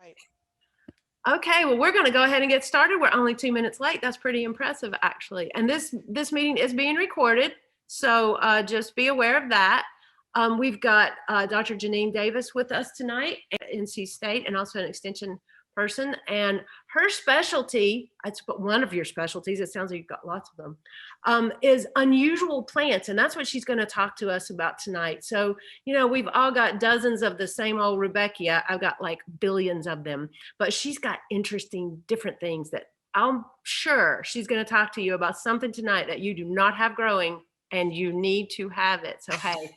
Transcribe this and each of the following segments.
Right. Okay, well, we're going to go ahead and get started. We're only 2 minutes late. That's pretty impressive, actually. And this meeting is being recorded, so just be aware of that. We've got Dr. Jeanine Davis with us tonight at NC State, and also an extension person. And her specialty, it's one of your specialties, it sounds like you've got lots of them, is unusual plants. And that's what she's going to talk to us about tonight. So, you know, we've all got dozens of the same old Rebecca. I've got like billions of them, but she's got interesting, different things that I'm sure she's going to talk to you about something tonight that you do not have growing and you need to have it. So, hey,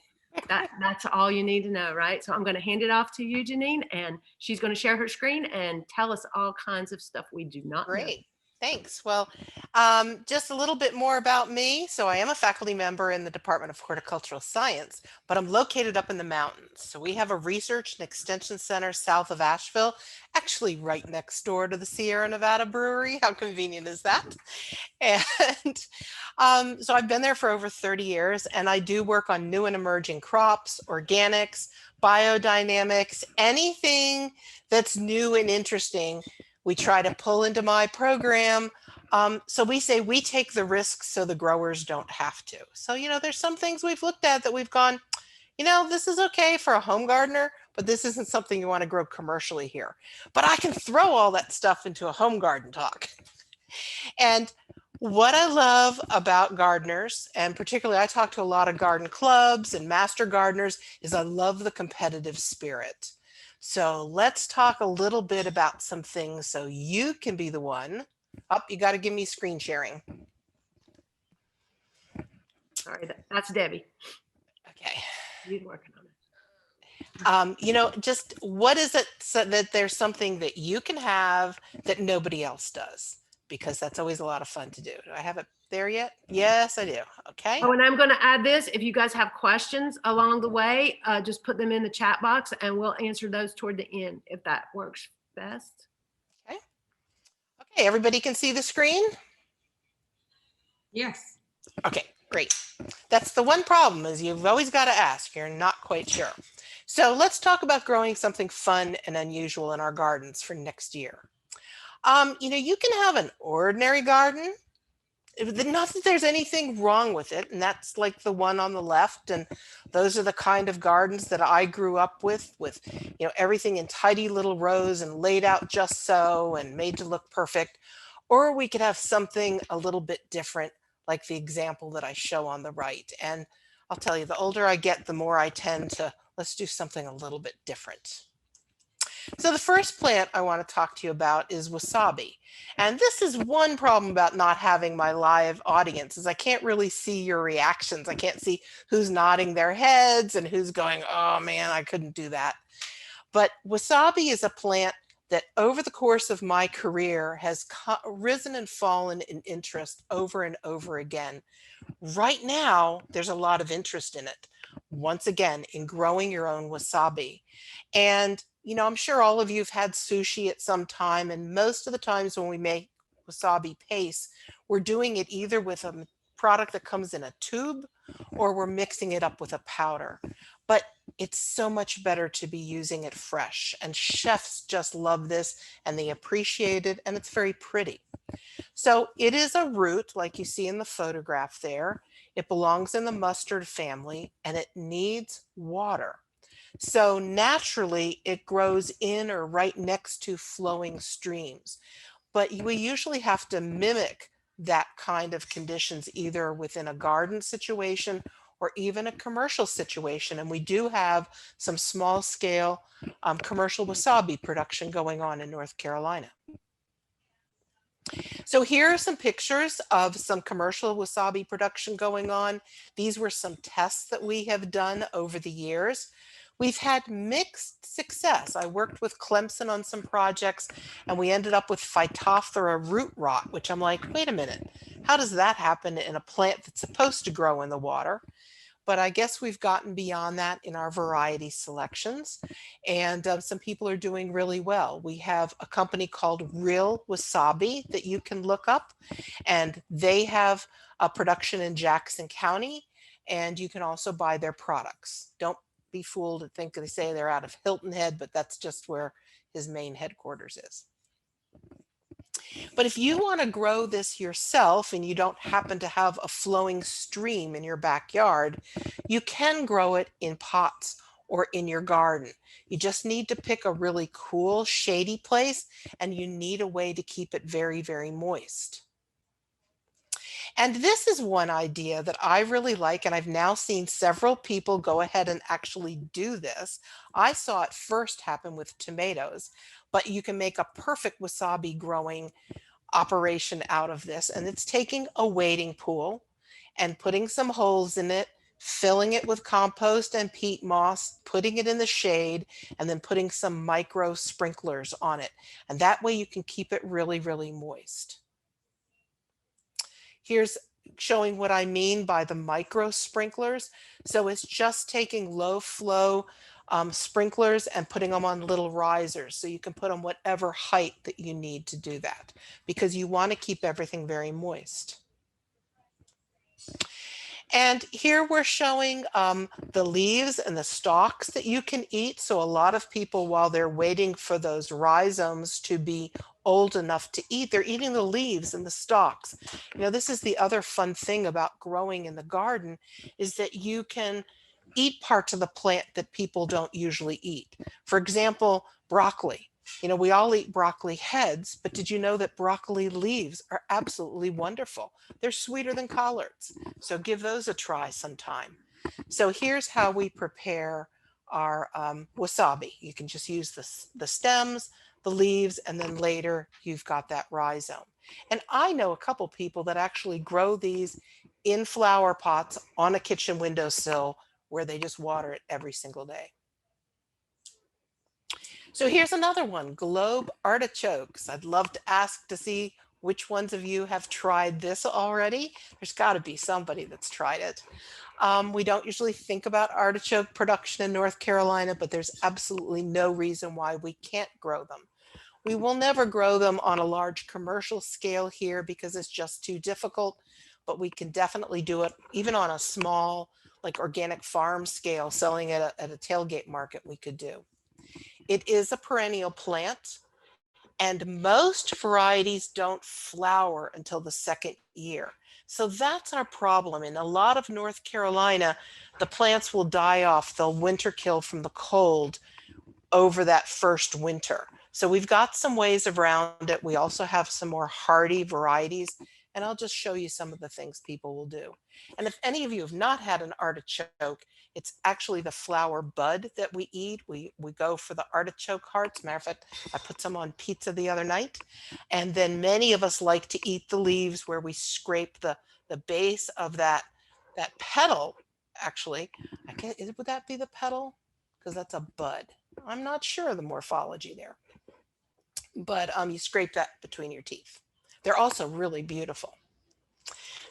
that's all you need to know, right? So I'm going to hand it off to you, Jeanine, and she's going to share her screen and tell us all kinds of stuff we do not know. Great. Thanks. Well, just a little bit more about me. So I am a faculty member in the Department of Horticultural Science, but I'm located up in the mountains. So we have a research and extension center south of Asheville, actually right next door to the Sierra Nevada Brewery. How convenient is that? And so I've been there for over 30 years, and I do work on new and emerging crops, organics, biodynamics, anything that's new and interesting. We try to pull into my program. So we say we take the risks so the growers don't have to. So, you know, there's some things we've looked at that we've gone, you know, this is okay for a home gardener, but this isn't something you want to grow commercially here. But I can throw all that stuff into a home garden talk. And what I love about gardeners, and particularly I talk to a lot of garden clubs and master gardeners, is I love the competitive spirit. So let's talk a little bit about some things so you can be the one. Oh, you got to give me screen sharing. Sorry, that's Debbie. Okay. She's working on it. You know, just what is it so that there's something that you can have that nobody else does? Because that's always a lot of fun to do. Do I have it there yet? Yes, I do. Okay. Oh, and I'm going to add this. If you guys have questions along the way, just put them in the chat box and we'll answer those toward the end if that works best. Okay. Okay, everybody can see the screen? Yes. Okay, great. That's the one problem is you've always got to ask. You're not quite sure. So let's talk about growing something fun and unusual in our gardens for next year. You know, you can have an ordinary garden. Not that there's anything wrong with it, and that's like the one on the left, and those are the kind of gardens that I grew up with, you know, everything in tidy little rows and laid out just so and made to look perfect. Or we could have something a little bit different, like the example that I show on the right. And I'll tell you, the older I get, the more I tend to, let's do something a little bit different. So the first plant I want to talk to you about is wasabi. And this is one problem about not having my live audience is I can't really see your reactions. I can't see who's nodding their heads and who's going, oh man, I couldn't do that. But wasabi is a plant that over the course of my career has risen and fallen in interest over and over again. Right now, there's a lot of interest in it. Once again, in growing your own wasabi. And you know, I'm sure all of you have had sushi at some time, and most of the times when we make wasabi paste, we're doing it either with a product that comes in a tube or we're mixing it up with a powder. But it's so much better to be using it fresh, and chefs just love this and they appreciate it, and it's very pretty. So it is a root like you see in the photograph there. It belongs in the mustard family and it needs water. So naturally, it grows in or right next to flowing streams. But we usually have to mimic that kind of conditions either within a garden situation or even a commercial situation. And we do have some small scale commercial wasabi production going on in North Carolina. So here are some pictures of some commercial wasabi production going on. These were some tests that we have done over the years. We've had mixed success. I worked with Clemson on some projects and we ended up with Phytophthora root rot, which I'm like, wait a minute, how does that happen in a plant that's supposed to grow in the water? But I guess we've gotten beyond that in our variety selections, and some people are doing really well. We have a company called Real Wasabi that you can look up, and they have a production in Jackson County, and you can also buy their products. Don't be fooled and think they say they're out of Hilton Head, but that's just where his main headquarters is. But if you want to grow this yourself and you don't happen to have a flowing stream in your backyard, you can grow it in pots or in your garden. You just need to pick a really cool, shady place, and you need a way to keep it very, very moist. And this is one idea that I really like, and I've now seen several people go ahead and actually do this. I saw it first happen with tomatoes, but you can make a perfect wasabi growing operation out of this. And it's taking a wading pool and putting some holes in it, filling it with compost and peat moss, putting it in the shade, and then putting some micro sprinklers on it. And that way you can keep it really, really moist. Here's showing what I mean by the micro sprinklers. So it's just taking low flow sprinklers and putting them on little risers. So you can put them whatever height that you need to do that, because you want to keep everything very moist. And here we're showing the leaves and the stalks that you can eat. So a lot of people, while they're waiting for those rhizomes to be old enough to eat, they're eating the leaves and the stalks. You know, this is the other fun thing about growing in the garden, is that you can eat parts of the plant that people don't usually eat. For example, broccoli. You know, we all eat broccoli heads, but did you know that broccoli leaves are absolutely wonderful? They're sweeter than collards. So give those a try sometime. So here's how we prepare our wasabi. You can just use the stems, the leaves, and then later you've got that rhizome. And I know a couple people that actually grow these in flower pots on a kitchen windowsill where they just water it every single day. So here's another one, globe artichokes. I'd love to ask to see which ones of you have tried this already. There's got to be somebody that's tried it. We don't usually think about artichoke production in North Carolina, but there's absolutely no reason why we can't grow them. We will never grow them on a large commercial scale here because it's just too difficult, but we can definitely do it even on a small, like organic farm scale, selling it at a tailgate market we could do. It is a perennial plant, and most varieties don't flower until the second year. So that's our problem. In a lot of North Carolina, the plants will die off. They'll winter kill from the cold over that first winter. So we've got some ways around it. We also have some more hardy varieties, and I'll just show you some of the things people will do. And if any of you have not had an artichoke, it's actually the flower bud that we eat. We go for the artichoke hearts. Matter of fact, I put some on pizza the other night. And then many of us like to eat the leaves where we scrape the base of that petal. Actually, I can't, would that be the petal? Because that's a bud. I'm not sure of the morphology there. But you scrape that between your teeth. They're also really beautiful.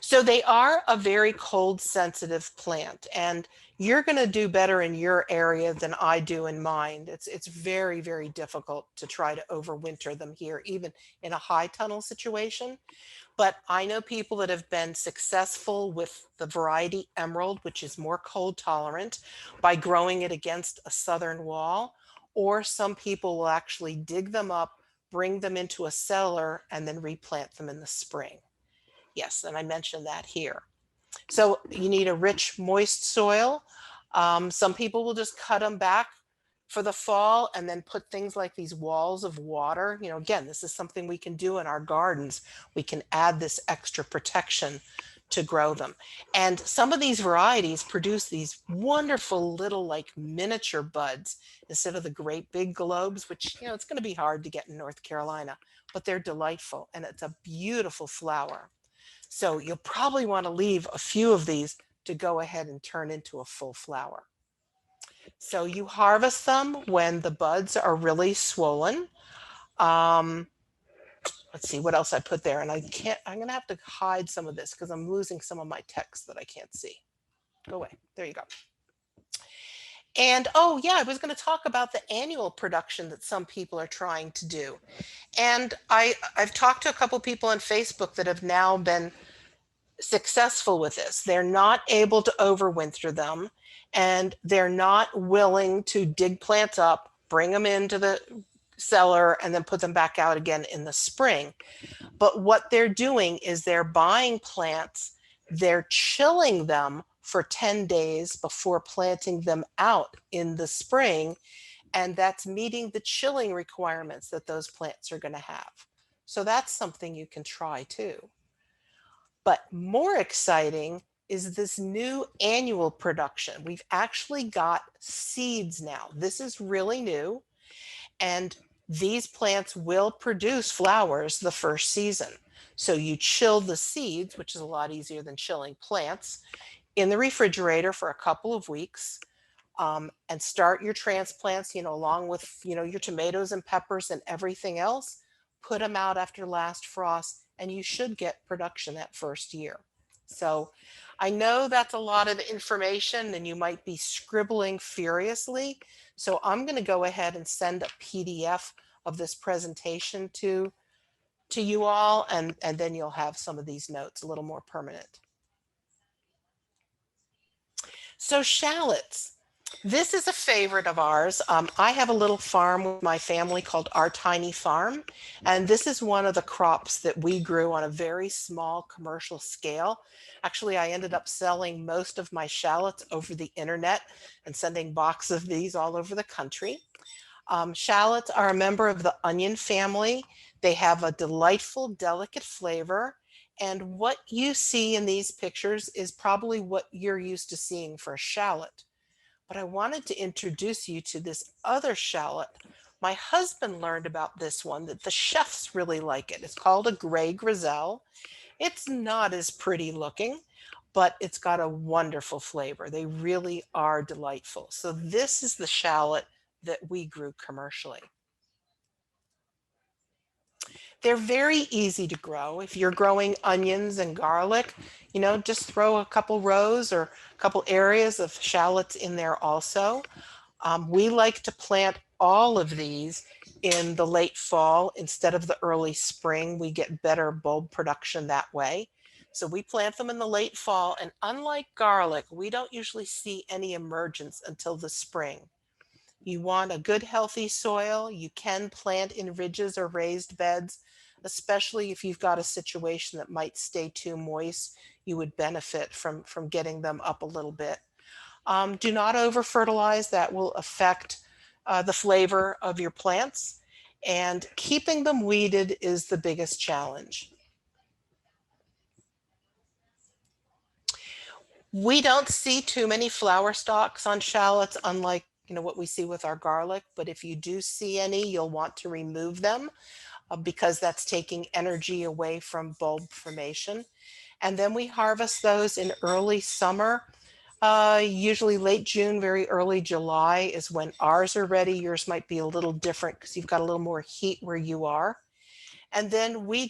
So they are a very cold sensitive plant, and you're going to do better in your area than I do in mine. It's very, very difficult to try to overwinter them here, even in a high tunnel situation. But I know people that have been successful with the variety Emerald, which is more cold tolerant, by growing it against a southern wall, or some people will actually dig them up, bring them into a cellar, and then replant them in the spring. Yes, and I mentioned that here. So you need a rich, moist soil. Some people will just cut them back for the fall and then put things like these walls of water. You know, again, this is something we can do in our gardens. We can add this extra protection to grow them. And some of these varieties produce these wonderful little like miniature buds instead of the great big globes, which, you know, it's going to be hard to get in North Carolina, but they're delightful and it's a beautiful flower. So you'll probably want to leave a few of these to go ahead and turn into a full flower. So you harvest them when the buds are really swollen. Um, let's see what else I put there. And I'm going to have to hide some of this because I'm losing some of my text that I can't see. Go away. There you go. And oh yeah, I was going to talk about the annual production that some people are trying to do. And I've talked to a couple people on Facebook that have now been successful with this. They're not able to overwinter them, and they're not willing to dig plants up, bring them into the cellar, and then put them back out again in the spring. But what they're doing is they're buying plants, they're chilling them for 10 days before planting them out in the spring, and that's meeting the chilling requirements that those plants are going to have. So that's something you can try too. But more exciting is this new annual production. We've actually got seeds now. This is really new, and these plants will produce flowers the first season. So you chill the seeds, which is a lot easier than chilling plants, in the refrigerator for a couple of weeks, and start your transplants, along with, your tomatoes and peppers and everything else. Put them out after last frost, and you should get production that first year. So I know that's a lot of information and you might be scribbling furiously. So I'm going to go ahead and send a PDF of this presentation to you all, and then you'll have some of these notes a little more permanent. So shallots. This is a favorite of ours. I have a little farm with my family called Our Tiny Farm, and this is one of the crops that we grew on a very small commercial scale. Actually, I ended up selling most of my shallots over the internet and sending boxes of these all over the country. Shallots are a member of the onion family. They have a delightful, delicate flavor. And what you see in these pictures is probably what you're used to seeing for a shallot. But I wanted to introduce you to this other shallot. My husband learned about this one, that the chefs really like it. It's called a gray Grizzle. It's not as pretty looking, but it's got a wonderful flavor. They really are delightful. So this is the shallot that we grew commercially. They're very easy to grow. If you're growing onions and garlic, just throw a couple rows or a couple areas of shallots in there also. We like to plant all of these in the late fall instead of the early spring. We get better bulb production that way. So we plant them in the late fall, and unlike garlic, we don't usually see any emergence until the spring. You want a good healthy soil. You can plant in ridges or raised beds, especially if you've got a situation that might stay too moist. You would benefit from getting them up a little bit. Do not over fertilize. That will affect the flavor of your plants. And keeping them weeded is the biggest challenge. We don't see too many flower stalks on shallots, unlike what we see with our garlic. But if you do see any, you'll want to remove them because that's taking energy away from bulb formation. And then we harvest those in early summer. Usually late June, very early July is when ours are ready. Yours might be a little different because you've got a little more heat where you are. And then we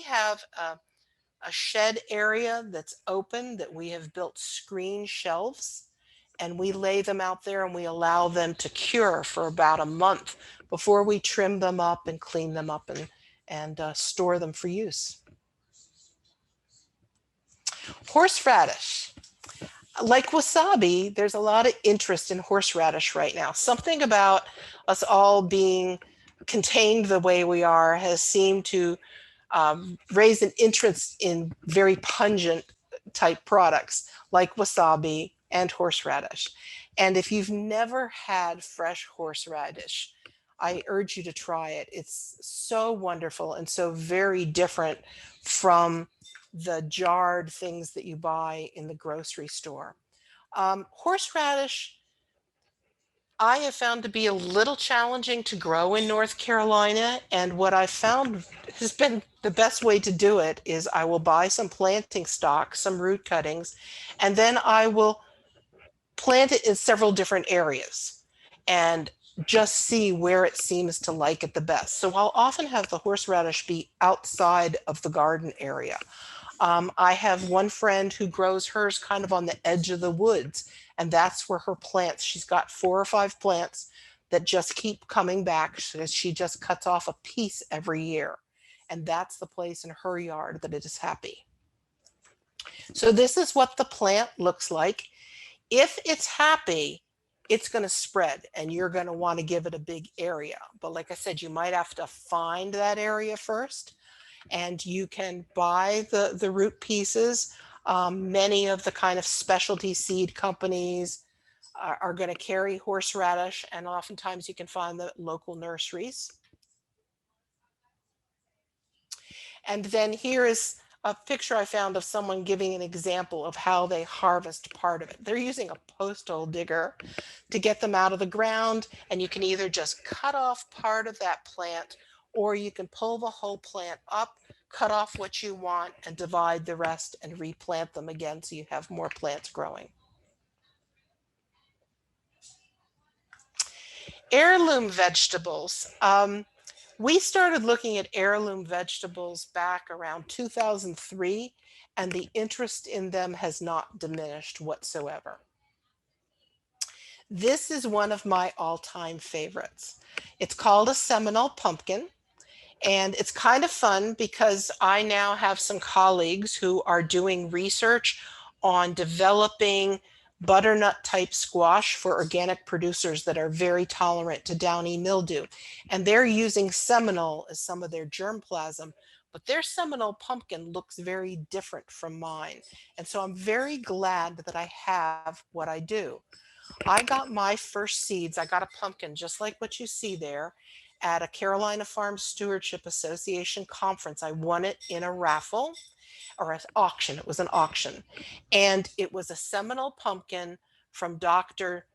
have a shed area that's open that we have built screen shelves, and we lay them out there and we allow them to cure for about a month before we trim them up and clean them up and store them for use. Horseradish. Like wasabi, there's a lot of interest in horseradish right now. Something about us all being contained the way we are has seemed to raise an interest in very pungent type products like wasabi and horseradish. And if you've never had fresh horseradish, I urge you to try it. It's so wonderful and so very different from the jarred things that you buy in the grocery store. Horseradish, I have found to be a little challenging to grow in North Carolina. And what I found has been the best way to do it is I will buy some planting stock, some root cuttings, and then I will plant it in several different areas and just see where it seems to like it the best. So I'll often have the horseradish be outside of the garden area. I have one friend who grows hers kind of on the edge of the woods, and that's where her plants, she's got 4 or 5 plants that just keep coming back because she just cuts off a piece every year. And that's the place in her yard that it is happy. So this is what the plant looks like. If it's happy, it's going to spread and you're going to want to give it a big area. But like I said, you might have to find that area first, and you can buy the root pieces. Many of the kind of specialty seed companies are going to carry horseradish, and oftentimes you can find the local nurseries. And then here is a picture I found of someone giving an example of how they harvest part of it. They're using a post hole digger to get them out of the ground, and you can either just cut off part of that plant, or you can pull the whole plant up, cut off what you want, and divide the rest and replant them again so you have more plants growing. Heirloom vegetables. We started looking at heirloom vegetables back around 2003, and the interest in them has not diminished whatsoever. This is one of my all-time favorites. It's called a Seminal Pumpkin, and it's kind of fun because I now have some colleagues who are doing research on developing butternut type squash for organic producers that are very tolerant to downy mildew. And they're using Seminal as some of their germplasm, but their Seminal pumpkin looks very different from mine. And so I'm very glad that I have what I do. I got my first seeds. I got a pumpkin just like what you see there at a Carolina Farm Stewardship Association conference. I won it in a raffle or an auction. It was an auction. And it was a Seminole pumpkin from Dr.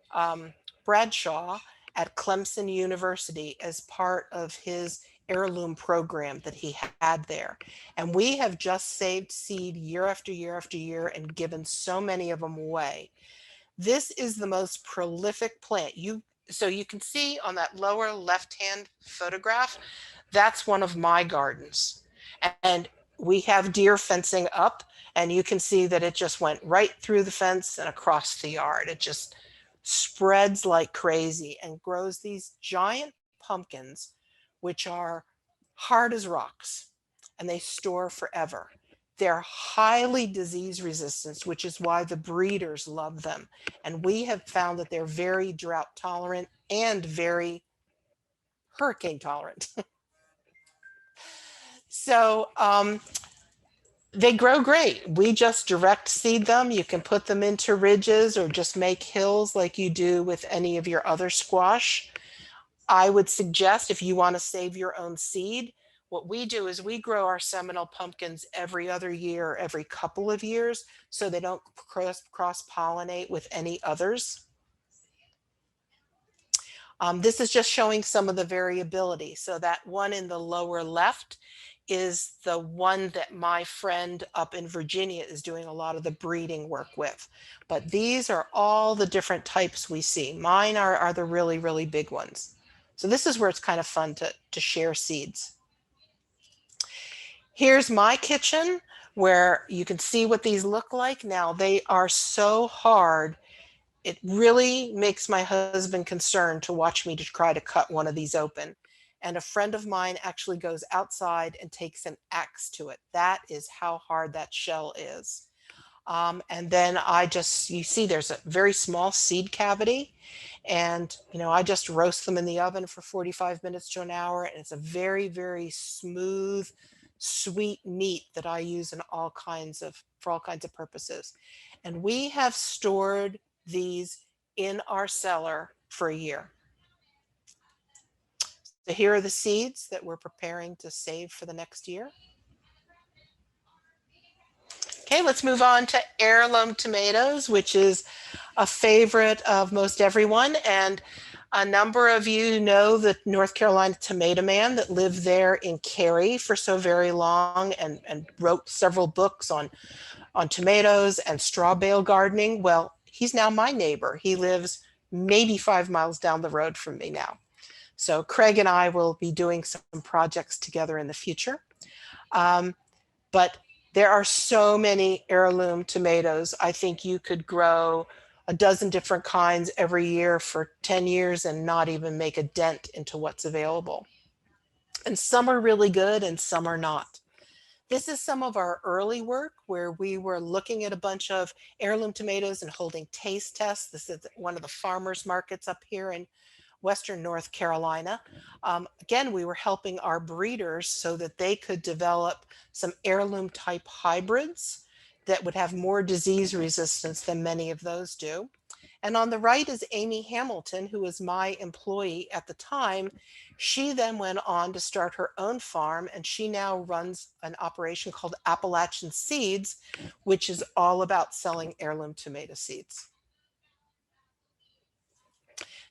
Bradshaw at Clemson University as part of his heirloom program that he had there. And we have just saved seed year after year after year and given so many of them away. This is the most prolific plant. So you can see on that lower left-hand photograph, that's one of my gardens. And we have deer fencing up, and you can see that it just went right through the fence and across the yard. It just spreads like crazy and grows these giant pumpkins, which are hard as rocks, and they store forever. They're highly disease resistant, which is why the breeders love them. And we have found that they're very drought tolerant and very hurricane tolerant. So they grow great. We just direct seed them. You can put them into ridges or just make hills like you do with any of your other squash. I would suggest if you want to save your own seed, what we do is we grow our Seminole pumpkins every other year, every couple of years, so they don't cross-pollinate with any others. This is just showing some of the variability. So that one in the lower left is the one that my friend up in Virginia is doing a lot of the breeding work with. But these are all the different types we see. Mine are the really, really big ones. So this is where it's kind of fun to share seeds. Here's my kitchen where you can see what these look like. Now they are so hard. It really makes my husband concerned to watch me to try to cut one of these open. And a friend of mine actually goes outside and takes an axe to it. That is how hard that shell is. And then you see there's a very small seed cavity, and I just roast them in the oven for 45 minutes to an hour, and it's a very, very smooth, sweet meat that I use for all kinds of purposes. And we have stored these in our cellar for a year. So here are the seeds that we're preparing to save for the next year. Okay, let's move on to heirloom tomatoes, which is a favorite of most everyone. And a number of you know the North Carolina tomato man that lived there in Cary for so very long and wrote several books on tomatoes and straw bale gardening. Well, he's now my neighbor. He lives maybe 5 miles down the road from me now. So Craig and I will be doing some projects together in the future. But there are so many heirloom tomatoes. I think you could grow a dozen different kinds every year for 10 years and not even make a dent into what's available. And some are really good and some are not. This is some of our early work where we were looking at a bunch of heirloom tomatoes and holding taste tests. This is one of the farmers markets up here in Western North Carolina. Again, we were helping our breeders so that they could develop some heirloom type hybrids that would have more disease resistance than many of those do. And on the right is Amy Hamilton, who was my employee at the time. She then went on to start her own farm, and she now runs an operation called Appalachian Seeds, which is all about selling heirloom tomato seeds.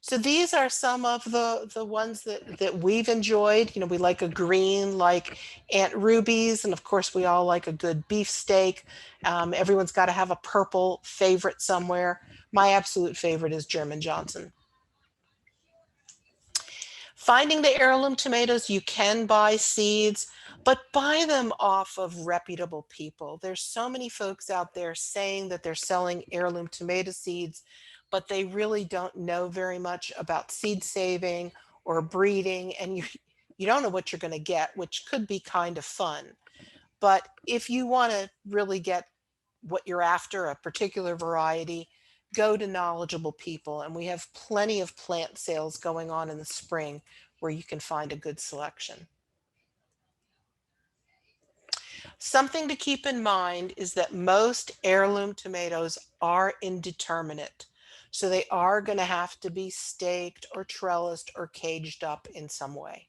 So these are some of the ones that we've enjoyed. You know, we like a green like Aunt Ruby's, and of course we all like a good beefsteak. Everyone's got to have a purple favorite somewhere. My absolute favorite is German Johnson. Finding the heirloom tomatoes, you can buy seeds, but buy them off of reputable people. There's so many folks out there saying that they're selling heirloom tomato seeds, but they really don't know very much about seed saving or breeding, and you don't know what you're going to get, which could be kind of fun. But if you want to really get what you're after, a particular variety, go to knowledgeable people. And we have plenty of plant sales going on in the spring where you can find a good selection. Something to keep in mind is that most heirloom tomatoes are indeterminate. So they are going to have to be staked or trellised or caged up in some way.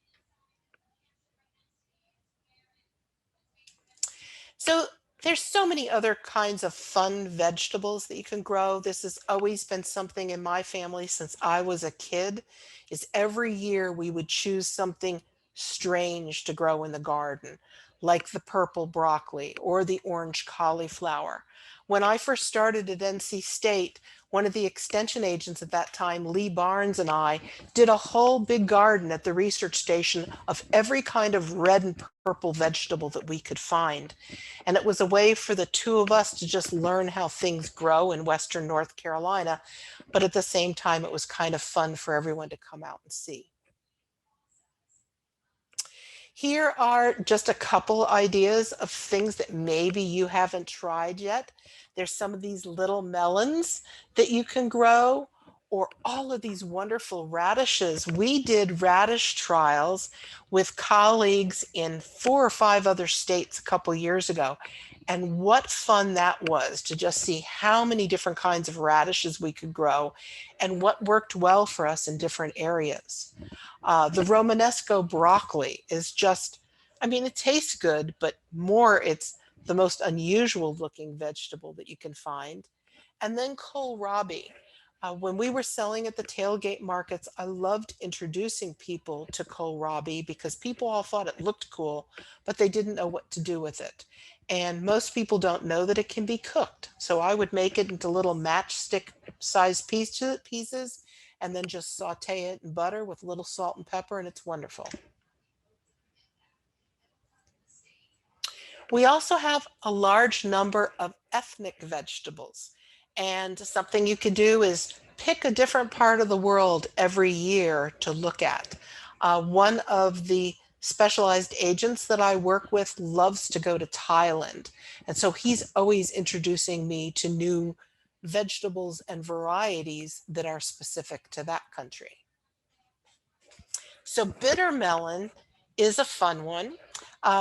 So there's so many other kinds of fun vegetables that you can grow. This has always been something in my family since I was a kid, is every year we would choose something strange to grow in the garden, like the purple broccoli or the orange cauliflower. When I first started at NC State, one of the extension agents at that time, Lee Barnes, and I did a whole big garden at the research station of every kind of red and purple vegetable that we could find. And it was a way for the two of us to just learn how things grow in Western North Carolina. But at the same time, it was kind of fun for everyone to come out and see. Here are just a couple ideas of things that maybe you haven't tried yet. There's some of these little melons that you can grow, or all of these wonderful radishes. We did radish trials with colleagues in 4 or 5 other states a couple years ago. And what fun that was to just see how many different kinds of radishes we could grow and what worked well for us in different areas. The Romanesco broccoli is just, I mean, it tastes good, but more it's the most unusual looking vegetable that you can find. And then kohlrabi. When we were selling at the tailgate markets, I loved introducing people to kohlrabi because people all thought it looked cool, but they didn't know what to do with it. And most people don't know that it can be cooked. So I would make it into little matchstick sized pieces and then just saute it in butter with a little salt and pepper, and it's wonderful. We also have a large number of ethnic vegetables. And something you could do is pick a different part of the world every year to look at. One of the specialized agents that I work with loves to go to Thailand. And so he's always introducing me to new vegetables and varieties that are specific to that country. So bitter melon is a fun one.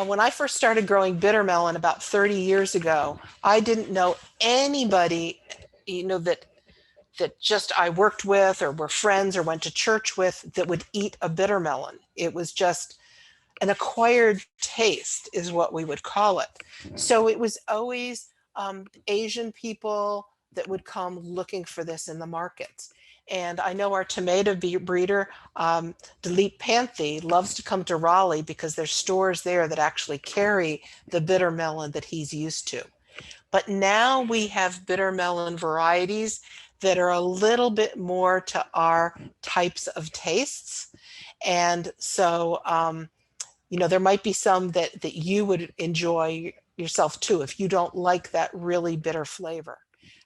When I first started growing bitter melon about 30 years ago, I didn't know anybody, that just I worked with or were friends or went to church with that would eat a bitter melon. It was just an acquired taste is what we would call it. So it was always Asian people that would come looking for this in the markets. And I know our tomato breeder, Dilip Panthy, loves to come to Raleigh because there's stores there that actually carry the bitter melon that he's used to. But now we have bitter melon varieties that are a little bit more to our types of tastes. And so there might be some that you would enjoy yourself too if you don't like that really bitter flavor.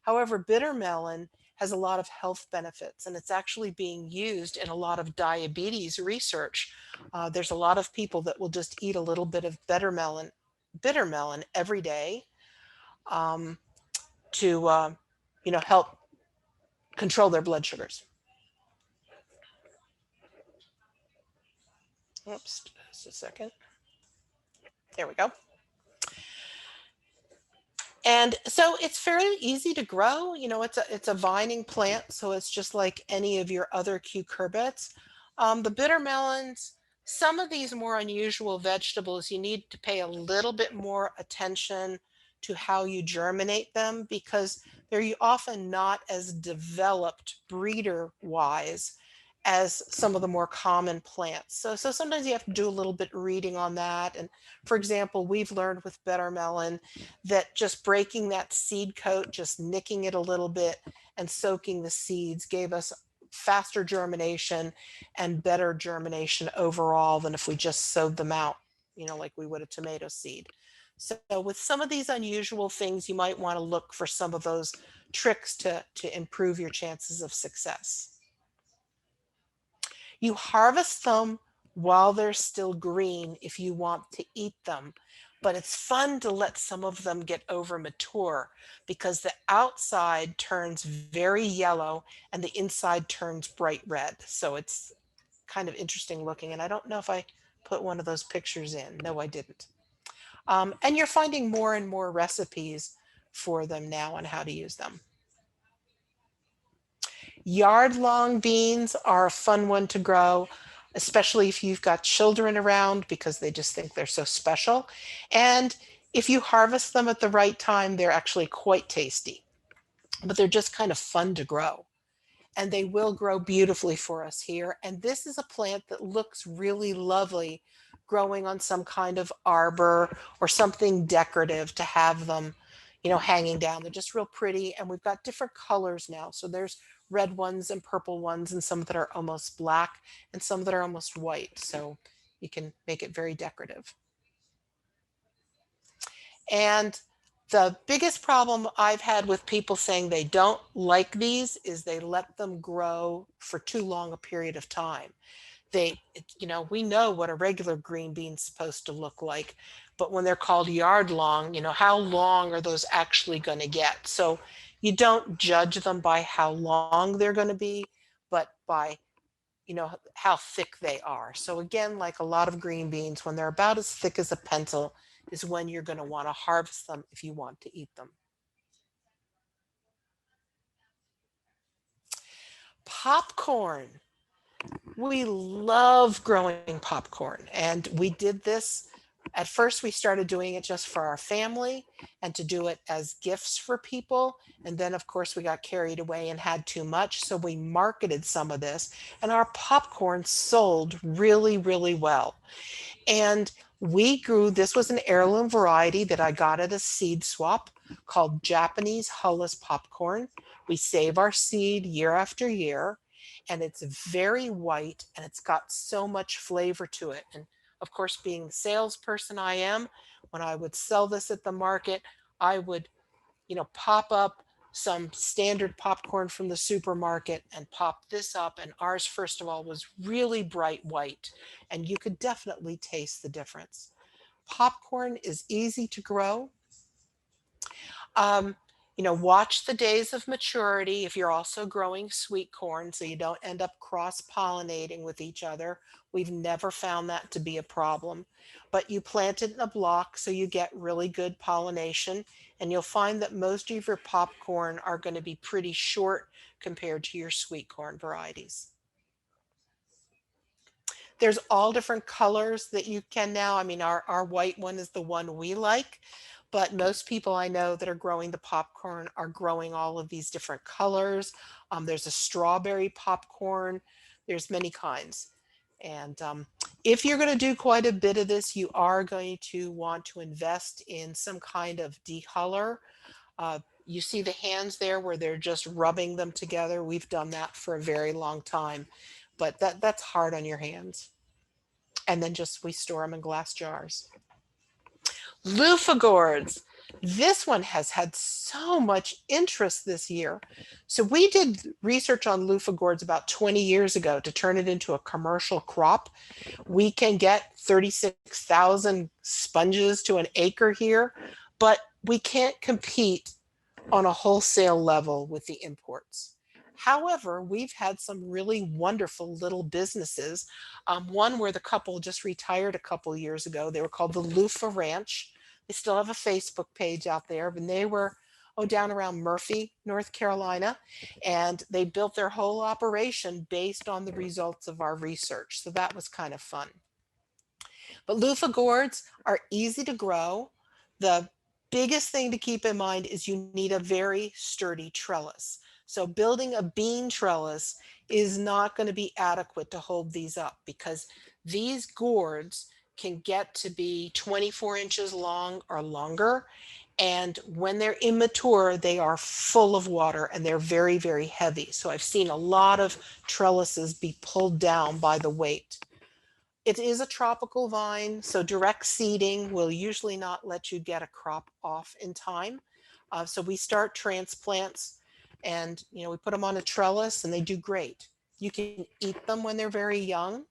However, bitter melon has a lot of health benefits, and it's actually being used in a lot of diabetes research. There's a lot of people that will just eat a little bit of bitter melon bitter melon every day um, to, help control their blood sugars. Oops, just a second. There we go. And so it's fairly easy to grow. It's a vining plant, so it's just like any of your other cucurbits. The bitter melons, some of these more unusual vegetables, you need to pay a little bit more attention to how you germinate them because they're often not as developed breeder wise as some of the more common plants. So sometimes you have to do a little bit reading on that. And for example, we've learned with bitter melon that just breaking that seed coat, just nicking it a little bit and soaking the seeds gave us faster germination and better germination overall than if we just sowed them out, like we would a tomato seed. So with some of these unusual things, you might want to look for some of those tricks to improve your chances of success. You harvest them while they're still green if you want to eat them, but it's fun to let some of them get over mature because the outside turns very yellow and the inside turns bright red. So it's kind of interesting looking. And I don't know if I put one of those pictures in. No, I didn't. And you're finding more and more recipes for them now on how to use them. Yard long beans are a fun one to grow, especially if you've got children around because they just think they're so special. And if you harvest them at the right time, they're actually quite tasty, but they're just kind of fun to grow. And they will grow beautifully for us here. And this is a plant that looks really lovely growing on some kind of arbor or something decorative to have them, hanging down. They're just real pretty. And we've got different colors now. So there's red ones and purple ones and some that are almost black and some that are almost white. So you can make it very decorative. And the biggest problem I've had with people saying they don't like these is they let them grow for too long a period of time. We know what a regular green bean's supposed to look like, but when they're called yard long, how long are those actually going to get? So you don't judge them by how long they're going to be, but by how thick they are. So again, like a lot of green beans, when they're about as thick as a pencil is when you're going to want to harvest them if you want to eat them. Popcorn. We love growing popcorn, and we did this. At first, we started doing it just for our family and to do it as gifts for people. And then, of course, we got carried away and had too much. So we marketed some of this, and our popcorn sold really, really well. And we grew, this was an heirloom variety that I got at a seed swap called Japanese Hullis popcorn. We save our seed year after year, and it's very white and it's got so much flavor to it. And of course, being the salesperson I am, when I would sell this at the market, I would, pop up some standard popcorn from the supermarket and pop this up. And ours, first of all, was really bright white, and you could definitely taste the difference. Popcorn is easy to grow. Um, watch the days of maturity if you're also growing sweet corn so you don't end up cross pollinating with each other. We've never found that to be a problem. But you plant it in a block so you get really good pollination, and you'll find that most of your popcorn are going to be pretty short compared to your sweet corn varieties. There's all different colors that you can now. I mean, our white one is the one we like, but most people I know that are growing the popcorn are growing all of these different colors. There's a strawberry popcorn. There's many kinds. And if you're going to do quite a bit of this, you are going to want to invest in some kind of dehuller. You see the hands there where they're just rubbing them together. We've done that for a very long time, but that's hard on your hands. And then just we store them in glass jars. Loofah Gourds. This one has had so much interest this year. So we did research on Luffa Gourds about 20 years ago to turn it into a commercial crop. We can get 36,000 sponges to an acre here, but we can't compete on a wholesale level with the imports. However, we've had some really wonderful little businesses. One where the couple just retired a couple years ago. They were called the Loofah Ranch. They still have a Facebook page out there, and they were down around Murphy, North Carolina, and they built their whole operation based on the results of our research. So that was kind of fun. But loofah gourds are easy to grow. The biggest thing to keep in mind is you need a very sturdy trellis. So building a bean trellis is not going to be adequate to hold these up because these gourds can get to be 24 inches long or longer. And when they're immature, they are full of water and they're very, very heavy. So I've seen a lot of trellises be pulled down by the weight. It is a tropical vine, so direct seeding will usually not let you get a crop off in time. So we start transplants and we put them on a trellis and they do great. You can eat them when they're very young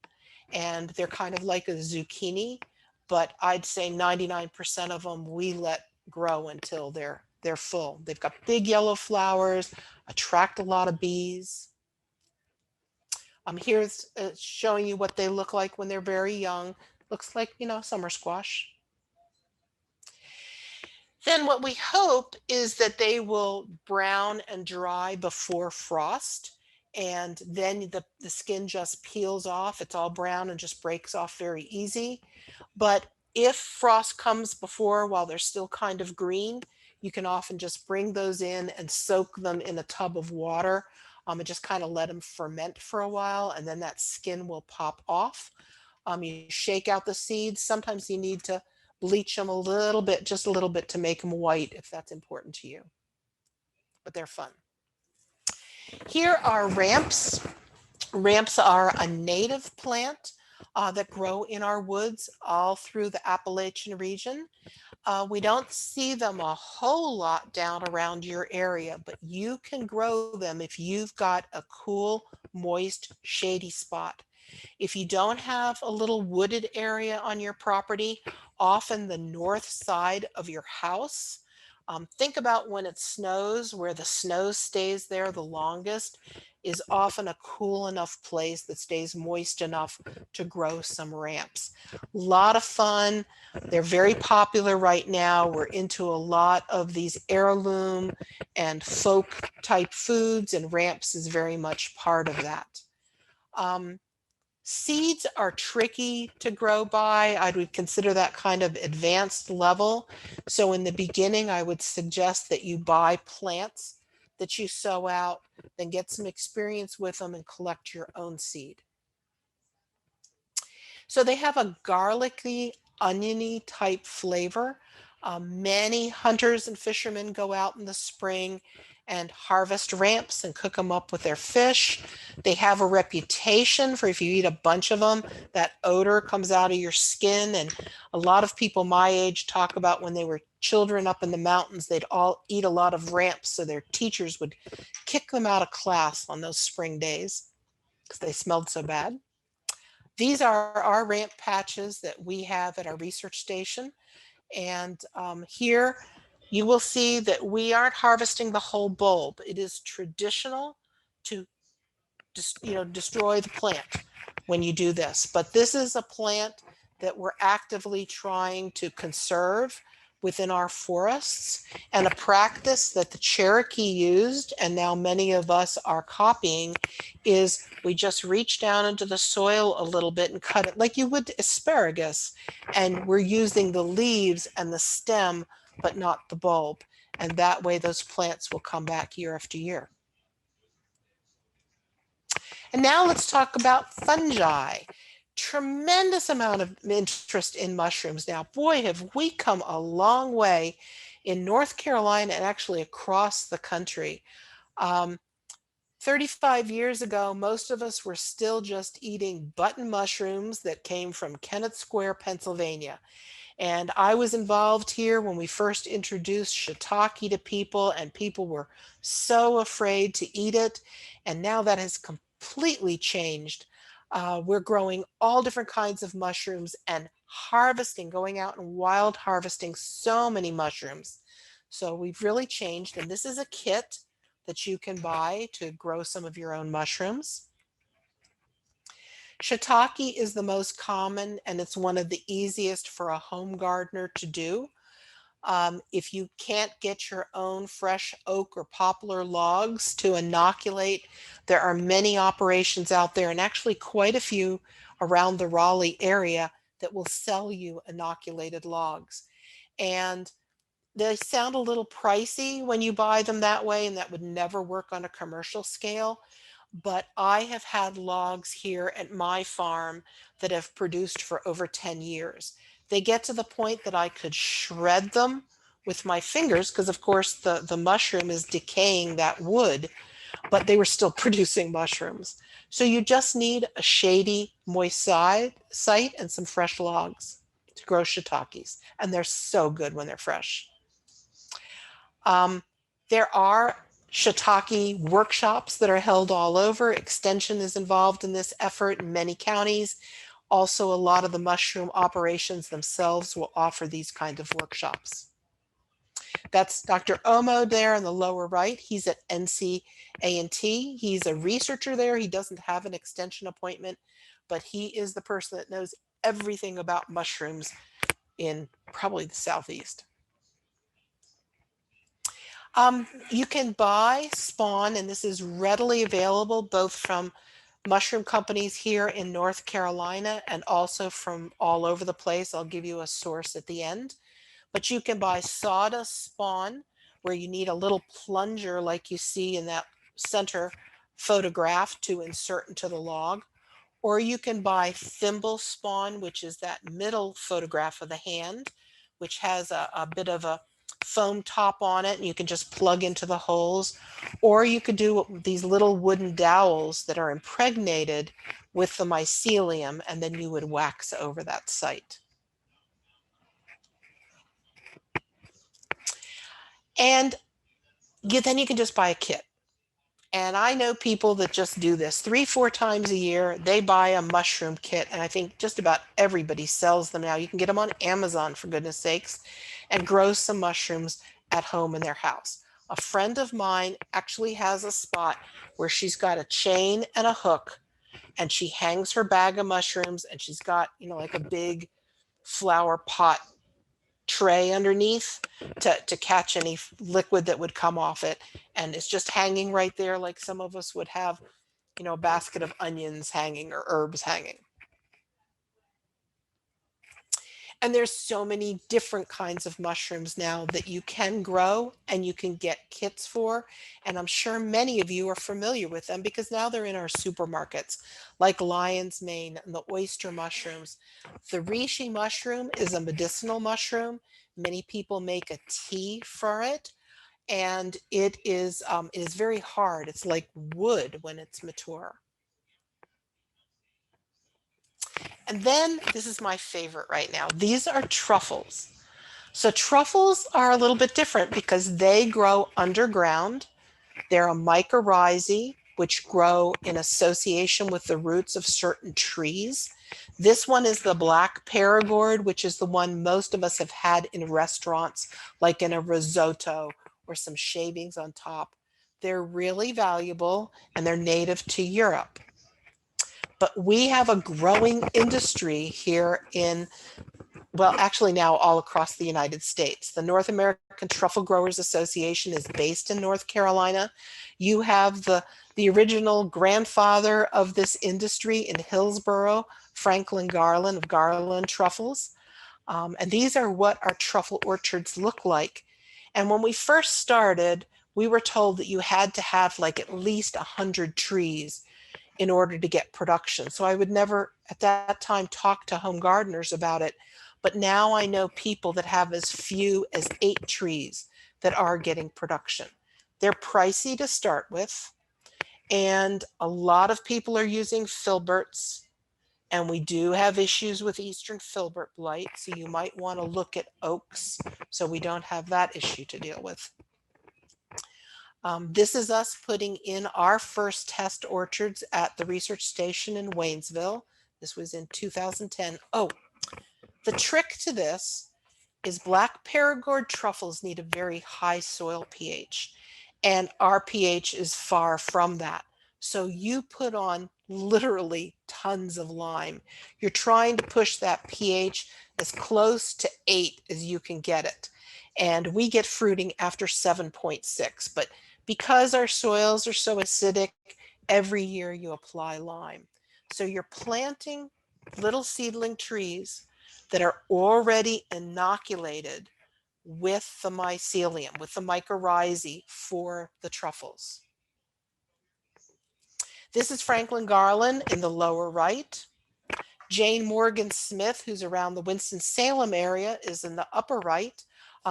and they're kind of like a zucchini, but I'd say 99% of them we let grow until they're full. They've got big yellow flowers, attract a lot of bees. Here's showing you what they look like when they're very young. Looks like, summer squash. Then what we hope is that they will brown and dry before frost. And then the skin just peels off. It's all brown and just breaks off very easy. But if frost comes before while they're still kind of green, you can often just bring those in and soak them in a tub of water and just kind of let them ferment for a while, and then that skin will pop off. You shake out the seeds. Sometimes you need to bleach them a little bit, just a little bit to make them white if that's important to you. But they're fun. Here are ramps. Ramps are a native plant that grow in our woods all through the Appalachian region. We don't see them a whole lot down around your area, but you can grow them if you've got a cool, moist, shady spot. If you don't have a little wooded area on your property, often the north side of your house, think about when it snows, where the snow stays there the longest is often a cool enough place that stays moist enough to grow some ramps. A lot of fun. They're very popular right now. We're into a lot of these heirloom and folk type foods, and ramps is very much part of that. Seeds are tricky to grow by. I would consider that kind of advanced level. So in the beginning, I would suggest that you buy plants that you sow out, then get some experience with them and collect your own seed. So they have a garlicky, oniony type flavor. Many hunters and fishermen go out in the spring and harvest ramps and cook them up with their fish. They have a reputation for if you eat a bunch of them, that odor comes out of your skin. And a lot of people my age talk about when they were children up in the mountains, they'd all eat a lot of ramps, so their teachers would kick them out of class on those spring days because they smelled so bad. These are our ramp patches that we have at our research station. And here you will see that we aren't harvesting the whole bulb. It is traditional to destroy the plant when you do this. But this is a plant that we're actively trying to conserve within our forests, and a practice that the Cherokee used and now many of us are copying is we just reach down into the soil a little bit and cut it like you would asparagus, and we're using the leaves and the stem but not the bulb, and that way those plants will come back year after year. And now let's talk about fungi. Tremendous amount of interest in mushrooms now. Boy, have we come a long way in North Carolina and actually across the country. 35 years ago, most of us were still just eating button mushrooms that came from Kennett Square, Pennsylvania. And I was involved here when we first introduced shiitake to people, and people were so afraid to eat it. And now that has completely changed. We're growing all different kinds of mushrooms and harvesting, going out and wild harvesting so many mushrooms. So we've really changed. And this is a kit that you can buy to grow some of your own mushrooms. Shiitake is the most common and it's one of the easiest for a home gardener to do. If you can't get your own fresh oak or poplar logs to inoculate, there are many operations out there and actually quite a few around the Raleigh area that will sell you inoculated logs. And they sound a little pricey when you buy them that way, and that would never work on a commercial scale. But I have had logs here at my farm that have produced for over 10 years. They get to the point that I could shred them with my fingers because, of course, the mushroom is decaying that wood, but they were still producing mushrooms. So you just need a shady, moist site and some fresh logs to grow shiitakes. And they're so good when they're fresh. Um, there are shiitake workshops that are held all over. Extension is involved in this effort in many counties. Also, a lot of the mushroom operations themselves will offer these kind of workshops. That's Dr. Omo there in the lower right. He's at NC-A&T. He's a researcher there. He doesn't have an extension appointment, but he is the person that knows everything about mushrooms in probably the Southeast. You can buy spawn, and this is readily available both from mushroom companies here in North Carolina and also from all over the place. I'll give you a source at the end. But you can buy sawdust spawn where you need a little plunger like you see in that center photograph to insert into the log. Or you can buy thimble spawn, which is that middle photograph of the hand, which has a bit of a foam top on it and you can just plug into the holes. Or you could do these little wooden dowels that are impregnated with the mycelium and then you would wax over that site. And then you can just buy a kit. And I know people that just do this 3-4 times a year. They buy a mushroom kit, and I think just about everybody sells them now. You can get them on Amazon, for goodness sakes, and grow some mushrooms at home in their house. A friend of mine actually has a spot where she's got a chain and a hook, and she hangs her bag of mushrooms, and she's got, like a big flower pot tray underneath to catch any liquid that would come off it. And it's just hanging right there like some of us would have, a basket of onions hanging or herbs hanging. And there's so many different kinds of mushrooms now that you can grow and you can get kits for. And I'm sure many of you are familiar with them because now they're in our supermarkets, like lion's mane and the oyster mushrooms. The reishi mushroom is a medicinal mushroom. Many people make a tea for it. And it is very hard. It's like wood when it's mature. And then this is my favorite right now. These are truffles. So truffles are a little bit different because they grow underground. They're a mycorrhizae, which grow in association with the roots of certain trees. This one is the black paragourd, which is the one most of us have had in restaurants, like in a risotto or some shavings on top. They're really valuable and they're native to Europe. But we have a growing industry here actually now all across the United States. The North American Truffle Growers Association is based in North Carolina. You have the original grandfather of this industry in Hillsborough, Franklin Garland of Garland Truffles. And these are what our truffle orchards look like. And when we first started, we were told that you had to have like at least 100 trees in order to get production. So I would never at that time talk to home gardeners about it. But now I know people that have as few as 8 trees that are getting production. They're pricey to start with. And a lot of people are using filberts And we do have issues with eastern filbert blight, so you might want to look at oaks so we don't have that issue to deal with. This is us putting in our first test orchards at the research station in Waynesville. This was in 2010. Oh, the trick to this is black Perigord truffles need a very high soil pH, and our pH is far from that. So you put on literally tons of lime. You're trying to push that pH as close to 8 as you can get it. And we get fruiting after 7.6. But because our soils are so acidic, every year you apply lime. So you're planting little seedling trees that are already inoculated with the mycelium, with the mycorrhizae for the truffles. This is Franklin Garland in the lower right. Jane Morgan Smith, who's around the Winston-Salem area, is in the upper right.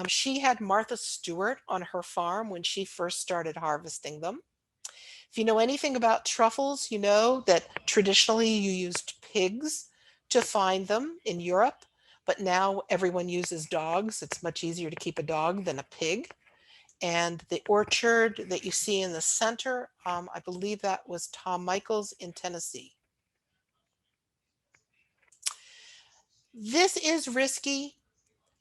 She had Martha Stewart on her farm when she first started harvesting them. If you know anything about truffles, you know that traditionally you used pigs to find them in Europe, but now everyone uses dogs. It's much easier to keep a dog than a pig. And the orchard that you see in the center, I believe that was Tom Michaels in Tennessee. This is risky,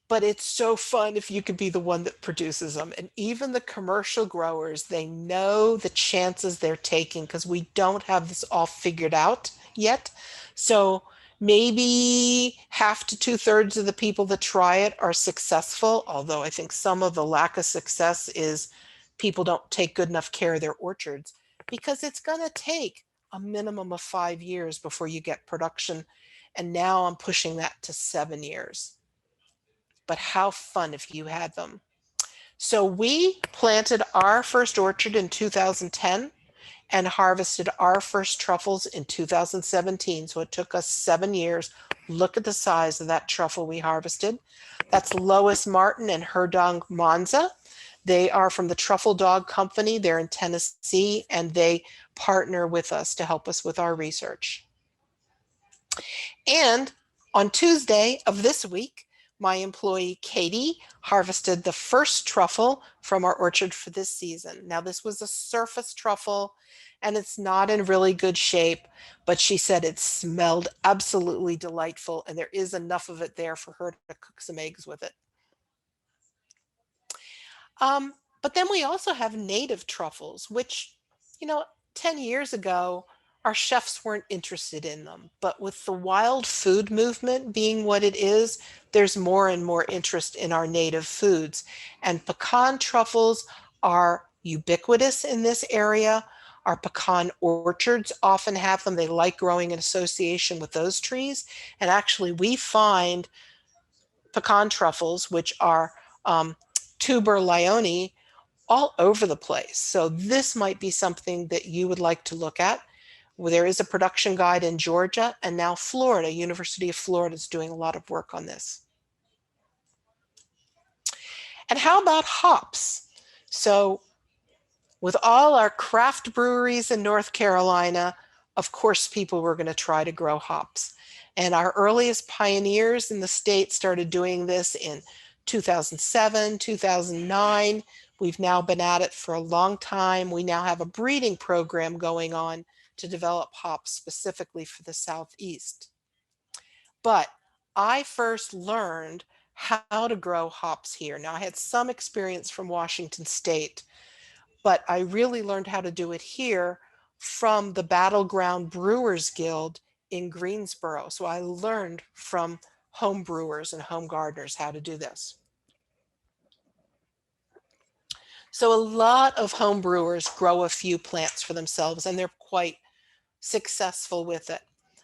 but it's so fun if you could be the one that produces them. And even the commercial growers, they know the chances they're taking because we don't have this all figured out yet. So maybe half to 2/3 of the people that try it are successful, although I think some of the lack of success is people don't take good enough care of their orchards because it's going to take a minimum of 5 years before you get production. And now I'm pushing that to 7 years. But how fun if you had them. So we planted our first orchard in 2010 and harvested our first truffles in 2017. So it took us 7 years. Look at the size of that truffle we harvested. That's Lois Martin and her dog Monza. They are from the Truffle Dog Company. They're in Tennessee, and they partner with us to help us with our research. And on Tuesday of this week, my employee Katie harvested the first truffle from our orchard for this season. Now, this was a surface truffle and it's not in really good shape, but she said it smelled absolutely delightful and there is enough of it there for her to cook some eggs with it. But then we also have native truffles, which, you know, 10 years ago, our chefs weren't interested in them. But with the wild food movement being what it is, there's more and more interest in our native foods. And pecan truffles are ubiquitous in this area. Our pecan orchards often have them. They like growing in association with those trees. And actually, we find pecan truffles, which are tuber lyonii, all over the place. So this might be something that you would like to look at. Well, there is a production guide in Georgia and now Florida. University of Florida is doing a lot of work on this. And how about hops? So with all our craft breweries in North Carolina, of course, people were going to try to grow hops. And our earliest pioneers in the state started doing this in 2007, 2009. We've now been at it for a long time. We now have a breeding program going on to develop hops specifically for the Southeast. But I first learned how to grow hops here. Now, I had some experience from Washington State, but I really learned how to do it here from the Battleground Brewers Guild in Greensboro. So I learned from home brewers and home gardeners how to do this. So a lot of home brewers grow a few plants for themselves and they're quite successful with it.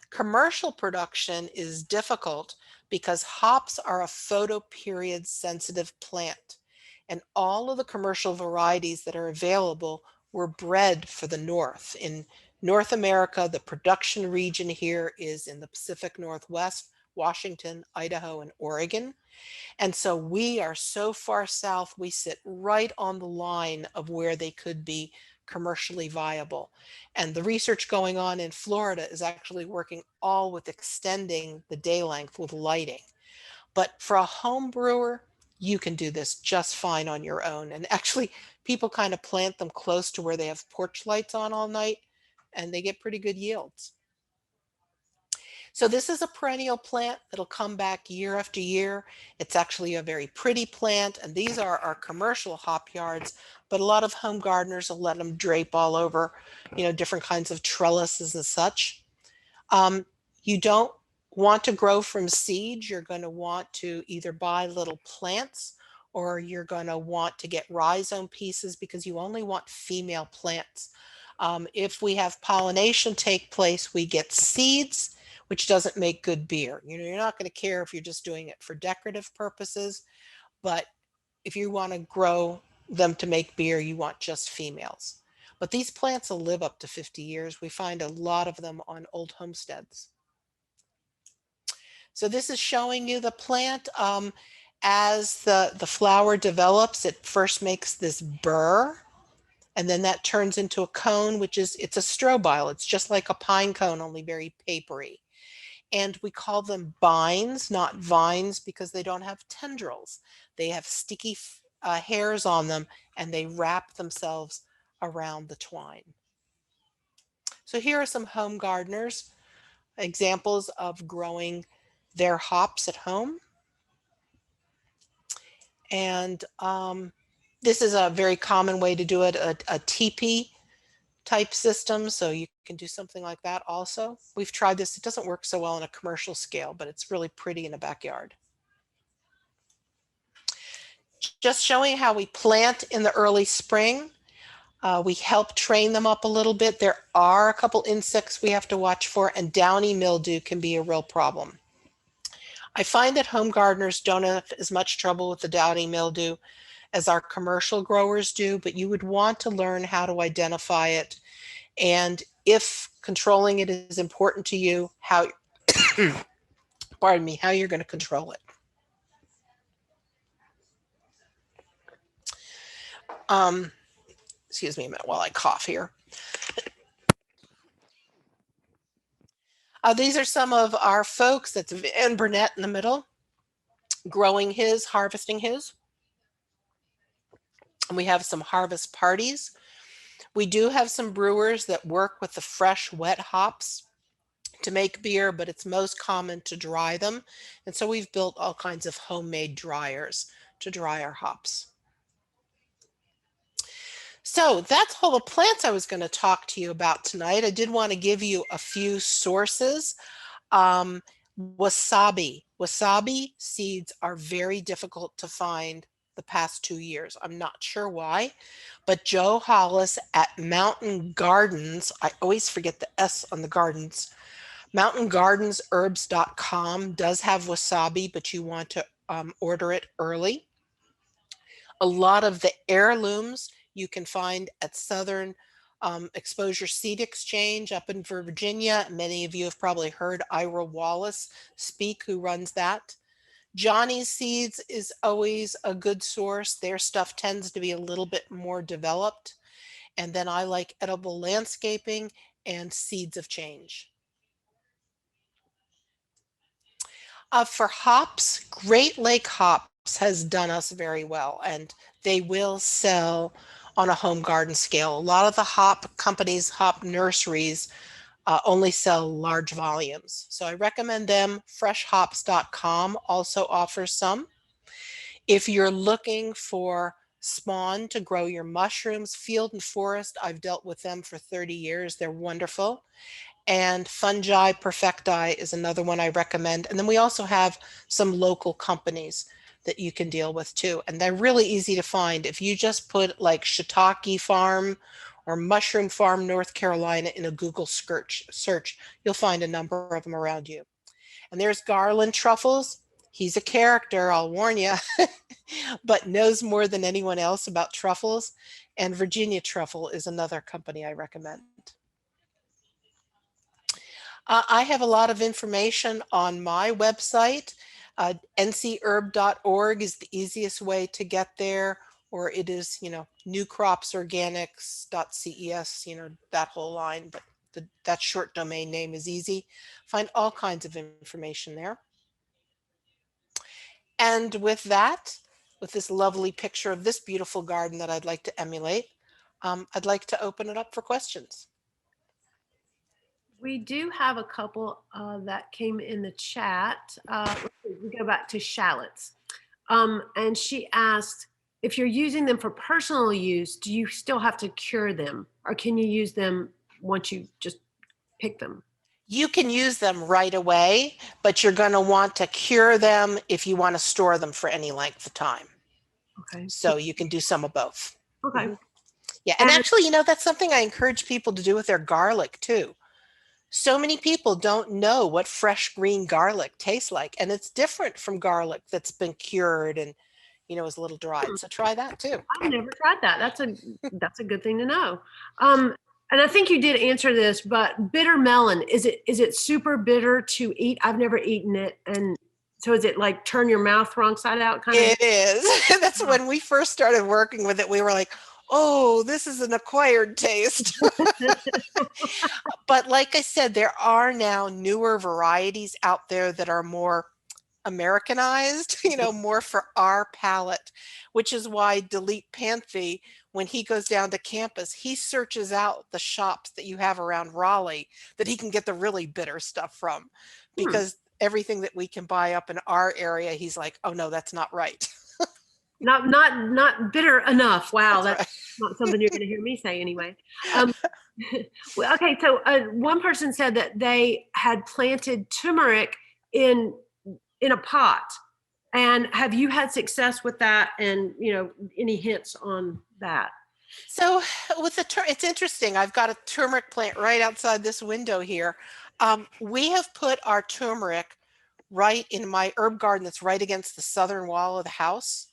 Commercial production is difficult because hops are a photoperiod sensitive plant. And all of the commercial varieties that are available were bred for the North. In North America, the production region here is in the Pacific Northwest, Washington, Idaho, and Oregon. And so we are so far south, we sit right on the line of where they could be commercially viable. And the research going on in Florida is actually working all with extending the day length with lighting. But for a home brewer, you can do this just fine on your own. And actually, people kind of plant them close to where they have porch lights on all night, and they get pretty good yields. So this is a perennial plant that'll come back year after year. It's actually a very pretty plant, and these are our commercial hop yards, but a lot of home gardeners will let them drape all over, different kinds of trellises and such. Um, you don't want to grow from seed. You're going to want to either buy little plants or you're going to want to get rhizome pieces because you only want female plants. If we have pollination take place, we get seeds, which doesn't make good beer. You're not going to care if you're just doing it for decorative purposes, but if you want to grow them to make beer, you want just females. But these plants will live up to 50 years. We find a lot of them on old homesteads. So this is showing you the plant. As the flower develops, it first makes this burr, and then that turns into a cone, it's a strobile. It's just like a pine cone, only very papery. And we call them bines, not vines, because they don't have tendrils. They have sticky hairs on them, and they wrap themselves around the twine. So here are some home gardeners, examples of growing their hops at home. And this is a very common way to do it, a teepee type system. So you can do something like that also. We've tried this. It doesn't work so well on a commercial scale, but it's really pretty in a backyard. Just showing how we plant in the early spring. We help train them up a little bit. There are a couple insects we have to watch for, and downy mildew can be a real problem. I find that home gardeners don't have as much trouble with the downy mildew as our commercial growers do, but you would want to learn how to identify it. And if controlling it is important to you, how, pardon me, how you're going to control it. Excuse me a minute while I cough here. These are some of our folks. That's Van Burnett in the middle, growing his, harvesting his. And we have some harvest parties. We do have some brewers that work with the fresh, wet hops to make beer, but it's most common to dry them. And so we've built all kinds of homemade dryers to dry our hops. So that's all the plants I was going to talk to you about tonight. I did want to give you a few sources. Wasabi. Wasabi seeds are very difficult to find the past 2 years. I'm not sure why, but Joe Hollis at Mountain Gardens, I always forget the S on the gardens, mountaingardensherbs.com does have wasabi, but you want to order it early. A lot of the heirlooms you can find at Southern Exposure Seed Exchange up in Virginia. Many of you have probably heard Ira Wallace speak, who runs that. Johnny's Seeds is always a good source. Their stuff tends to be a little bit more developed. And then I like Edible Landscaping and Seeds of Change. For hops, Great Lake Hops has done us very well, and they will sell on a home garden scale. A lot of the hop companies, hop nurseries, only sell large volumes. So I recommend them. Freshhops.com also offers some. If you're looking for spawn to grow your mushrooms, Field and Forest, I've dealt with them for 30 years. They're wonderful. And Fungi Perfecti is another one I recommend. And then we also have some local companies that you can deal with too. And they're really easy to find. If you just put like Shiitake Farm or Mushroom Farm, North Carolina in a Google search, you'll find a number of them around you. And there's Garland Truffles. He's a character, I'll warn you, but knows more than anyone else about truffles. And Virginia Truffle is another company I recommend. I have a lot of information on my website. ncherb.org is the easiest way to get there, or it is, newcropsorganics.ces, that whole line, but that short domain name is easy. Find all kinds of information there. And with that, with this lovely picture of this beautiful garden that I'd like to emulate, I'd like to open it up for questions. We do have a couple that came in the chat. We go back to Shallots. And she asked, if you're using them for personal use, do you still have to cure them? Or can you use them once you just pick them? You can use them right away, but you're going to want to cure them if you want to store them for any length of time. Okay. So you can do some of both. Okay. Mm-hmm. Yeah. And actually, that's something I encourage people to do with their garlic too. So many people don't know what fresh green garlic tastes like, and it's different from garlic that's been cured and, is a little dried. So try that too. I've never tried that. That's a good thing to know. And I think you did answer this, but bitter melon, is it super bitter to eat? I've never eaten it. And so is it like turn your mouth wrong side out kind of? It is. That's when we first started working with it. We were like, oh, this is an acquired taste. But like I said, there are now newer varieties out there that are more Americanized, more for our palate, which is why Delete Panthy, when he goes down to campus, he searches out the shops that you have around Raleigh that he can get the really bitter stuff from, because everything that we can buy up in our area, he's like, oh no, that's not right. Not bitter enough. Wow, that's right. not something you're going to hear me say anyway. Well, okay, so one person said that they had planted turmeric in a pot. And have you had success with that? And any hints on that? So with it's interesting. I've got a turmeric plant right outside this window here. We have put our turmeric right in my herb garden that's right against the southern wall of the house.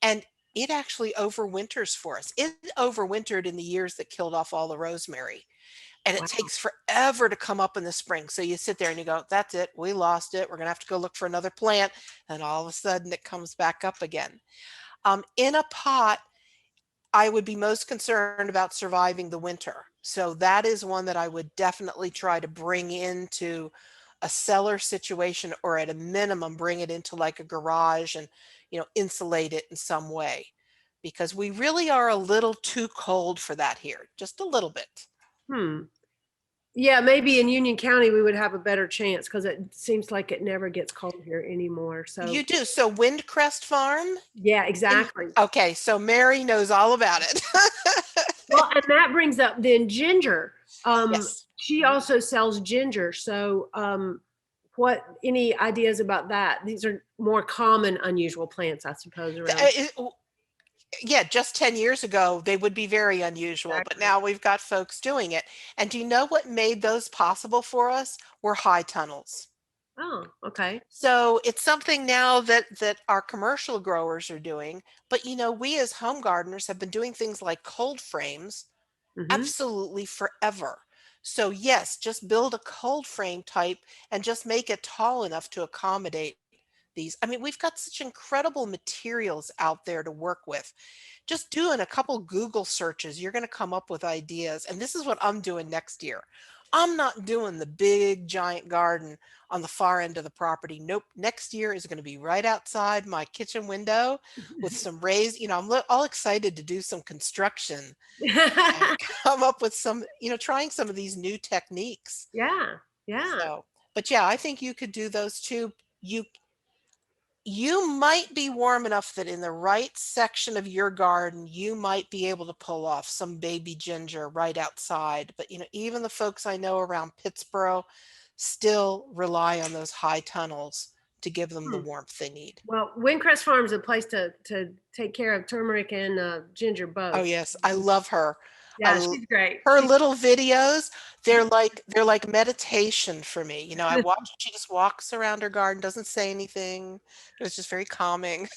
And it actually overwinters for us. It overwintered in the years that killed off all the rosemary. And it takes forever to come up in the spring. So you sit there and you go, that's it. We lost it. We're going to have to go look for another plant. And all of a sudden it comes back up again. In a pot, I would be most concerned about surviving the winter. So that is one that I would definitely try to bring into a cellar situation, or at a minimum, bring it into like a garage and, insulate it in some way, because we really are a little too cold for that here, just a little bit. Yeah, maybe in Union County we would have a better chance, because it seems like it never gets cold here anymore. So you do. So Windcrest Farm? Yeah, exactly. Okay, so Mary knows all about it. Well, and that brings up then ginger. Yes. She also sells ginger. So any ideas about that? These are more common, unusual plants, I suppose, around. Yeah, just 10 years ago, they would be very unusual, exactly. But now we've got folks doing it. And do you know what made those possible for us? Were high tunnels. Oh, okay. So it's something now that our commercial growers are doing. But, we as home gardeners have been doing things like cold frames absolutely forever. So yes, just build a cold frame type and just make it tall enough to accommodate these. I mean, we've got such incredible materials out there to work with. Just doing a couple Google searches, you're going to come up with ideas. And this is what I'm doing next year. I'm not doing the big giant garden on the far end of the property. Nope. Next year is going to be right outside my kitchen window with some raised, I'm all excited to do some construction and come up with some, trying some of these new techniques. Yeah. Yeah. So, but yeah, I think you could do those too. You might be warm enough that in the right section of your garden, you might be able to pull off some baby ginger right outside. But, even the folks I know around Pittsburgh still rely on those high tunnels to give them the warmth they need. Well, Windcrest Farm is a place to take care of turmeric and ginger both. Oh, yes. I love her. Yeah, she's great. Her little videos, they're like meditation for me. I watch, she just walks around her garden, doesn't say anything. It was just very calming.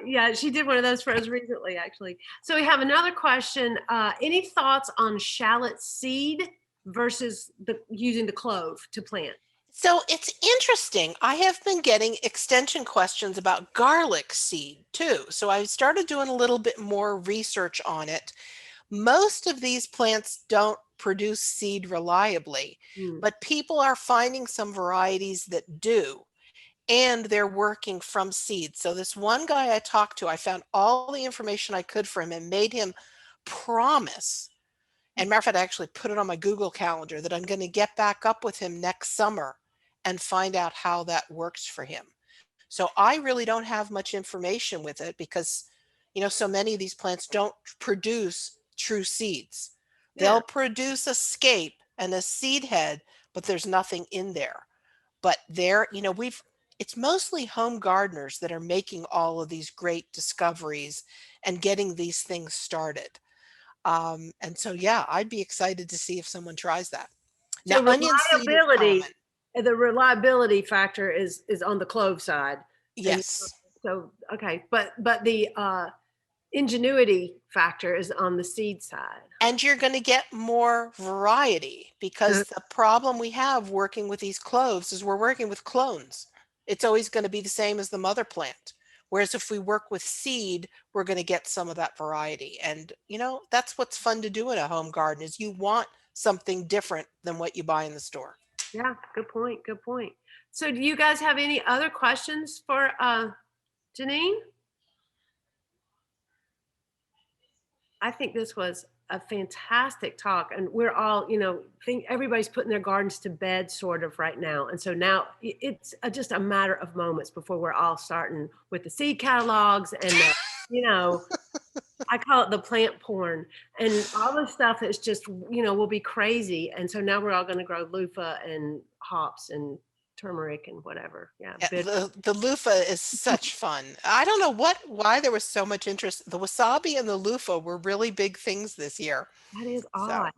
Yeah, she did one of those for us recently, actually. So we have another question. Any thoughts on shallot seed versus using the clove to plant? So it's interesting. I have been getting extension questions about garlic seed too. So I started doing a little bit more research on it. Most of these plants don't produce seed reliably, Hmm. but people are finding some varieties that do, and they're working from seeds. So this one guy I talked to, I found all the information I could for him and made him promise. And matter of fact, I actually put it on my Google Calendar that I'm going to get back up with him next summer and find out how that works for him. So I really don't have much information with it because, so many of these plants don't produce true seeds. Yeah. They'll produce a scape and a seed head, but there's nothing in there. But there, it's mostly home gardeners that are making all of these great discoveries and getting these things started. And so, yeah, I'd be excited to see if someone tries that. Now, So onion seed is reliability, common. the reliability factor is on the clove side. And Yes. so, okay, but the ingenuity factor is on the seed side. And you're going to get more variety because the problem we have working with these cloves is we're working with clones. It's always going to be the same as the mother plant. Whereas if we work with seed, we're going to get some of that variety. And, that's what's fun to do in a home garden is you want something different than what you buy in the store. Yeah, good point. Good point. So do you guys have any other questions for Jeanine? I think this was a fantastic talk, and we're all, think everybody's putting their gardens to bed sort of right now. And so now it's just a matter of moments before we're all starting with the seed catalogs and you know, I call it the plant porn and all this stuff is just, will be crazy. And so now we're all going to grow loofah and hops and turmeric and whatever. Yeah. Yeah, the loofah is such fun. I don't know why there was so much interest. The wasabi and the loofah were really big things this year. That is So odd.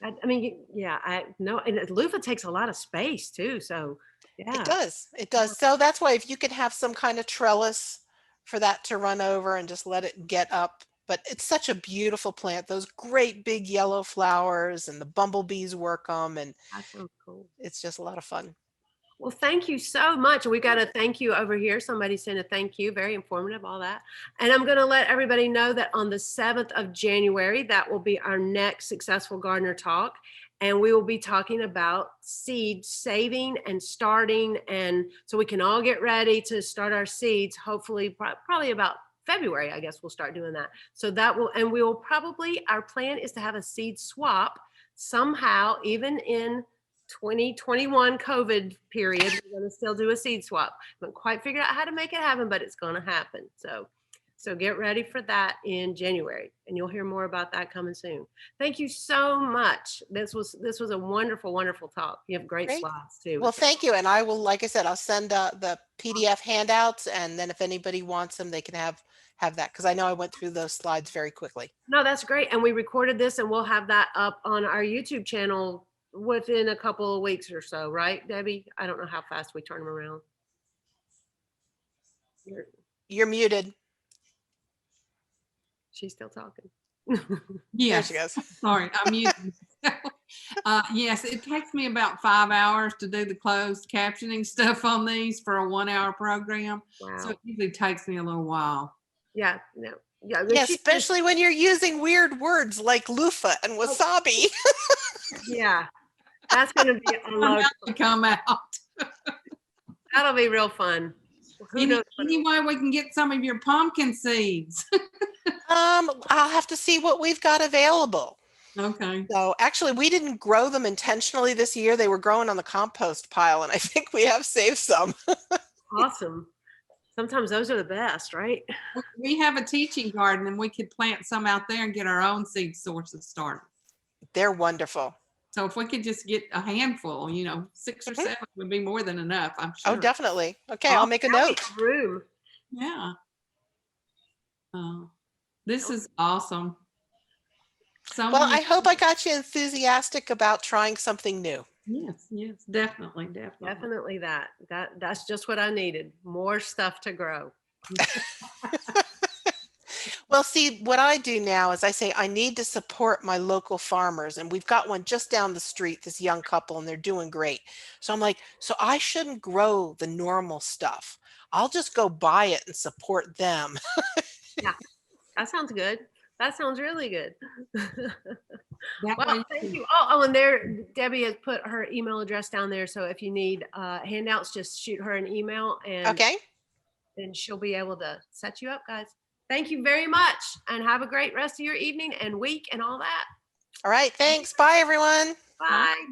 I mean, yeah, I know. And loofah takes a lot of space too. So it yeah. does. It does. So that's why if you could have some kind of trellis for that to run over and just let it get up. But it's such a beautiful plant. Those great big yellow flowers and the bumblebees work them, and That sounds cool. it's just a lot of fun. Well, thank you so much. We got a thank you over here. Somebody sent a thank you. Very informative, all that. And I'm going to let everybody know that on the 7th of January, that will be our next Successful Gardener Talk. And we will be talking about seed saving and starting. And so we can all get ready to start our seeds, hopefully, probably about February, I guess we'll start doing that. So that will, and we will probably, our plan is to have a seed swap somehow, even in 2021 COVID period, we're going to still do a seed swap. Haven't quite figured out how to make it happen, but it's going to happen. So get ready for that in January, and you'll hear more about that coming soon. Thank you so much. This was a wonderful, wonderful talk. You have great Great. slides too. Well, thank you. And I will, like I said, I'll send the PDF handouts, and then if anybody wants them, they can have that because I know I went through those slides very quickly. No, that's great. And we recorded this, and we'll have that up on our YouTube channel within a couple of weeks or so, right, Debbie? I don't know how fast we turn them around. You're muted. She's still talking. There she Yes, goes. sorry, I'm muted. Yes, it takes me about 5 hours to do the closed captioning stuff on these for a 1-hour program. So Wow. it usually takes me a little while. Yeah, no. Yeah, Yeah, especially when you're using weird words like loofah and wasabi. yeah. That's going to be a lot. To come out. That'll be real fun. Who knows? Anyway, we can get some of your pumpkin seeds. I'll have to see what we've got available. Okay. So actually, we didn't grow them intentionally this year. They were growing on the compost pile, and I think we have saved some. Awesome. Sometimes those are the best, right? We have a teaching garden, and we could plant some out there and get our own seed sources started. They're wonderful. So if we could just get a handful, 6 or 7 would be more than enough, I'm sure. Oh, definitely. Okay, I'll make a note. Room. Yeah. This is awesome. Well, I hope I got you enthusiastic about trying something new. Yes, definitely. Definitely that's just what I needed. More stuff to grow. Well, see, what I do now is I say I need to support my local farmers, and we've got one just down the street, this young couple, and they're doing great. So I'm like, so I shouldn't grow the normal stuff. I'll just go buy it and support them. Yeah, that sounds good. That sounds really good. That Well, way thank you you. Oh, and there, Debbie has put her email address down there. So if you need handouts, just shoot her an email and Okay. then she'll be able to set you up, guys. Thank you very much and have a great rest of your evening and week and all that. All right. Thanks. Bye, everyone. Bye.